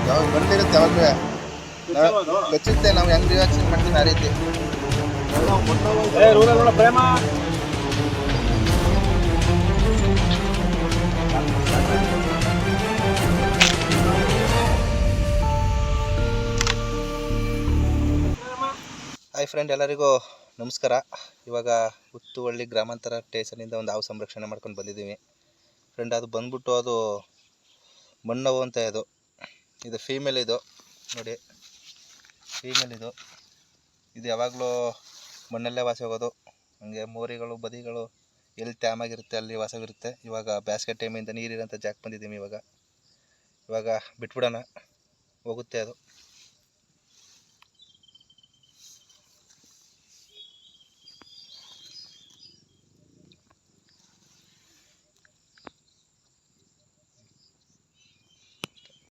ಯಾವಾಗ ಬರ್ತಿರುತ್ತೆ ಯಾವಾಗ ಕಚ್ಚುತ್ತೆ ನಾವು ಹೆಂಗ್ ರಿಯಾಕ್ಷನ್ ಮಾಡ್ತೀವಿ ಆ ರೀತಿ. ಪ್ರೇಮ ಹಾಯ್ ಫ್ರೆಂಡ್, ಎಲ್ಲರಿಗೂ ನಮಸ್ಕಾರ. ಇವಾಗ ಹುತ್ತುವಳ್ಳಿ ಗ್ರಾಮಾಂತರ ಸ್ಟೇಷನಿಂದ ಒಂದು ಹಾವು ಸಂರಕ್ಷಣೆ ಮಾಡ್ಕೊಂಡು ಬಂದಿದ್ದೀವಿ ಫ್ರೆಂಡ್. ಅದು ಬಂದ್ಬಿಟ್ಟು ಅದು ಮಣ್ಣವು ಅಂತ ಇದು ಫೀಮೇಲ್. ಇದು ನೋಡಿ, ಫೀಮೇಲ್. ಇದು ಯಾವಾಗಲೂ ಮಣ್ಣಲ್ಲೇ ವಾಸ ಹೋಗೋದು. ಹಂಗೆ ಮೋರಿಗಳು ಬದಿಗಳು ಎಲ್ಲಿ ತ್ಯಾಮಾಗಿರುತ್ತೆ ಅಲ್ಲಿ ವಾಸವಿರುತ್ತೆ. ಇವಾಗ ಬೇಸಿಗೆ ಟೈಮಿಂದ ನೀರಿರೋಂಥ ಜಾಗ ಬಂದಿದ್ದೀವಿ. ಇವಾಗ ಬಿಟ್ಬಿಡೋಣ, ಹೋಗುತ್ತೆ ಅದು.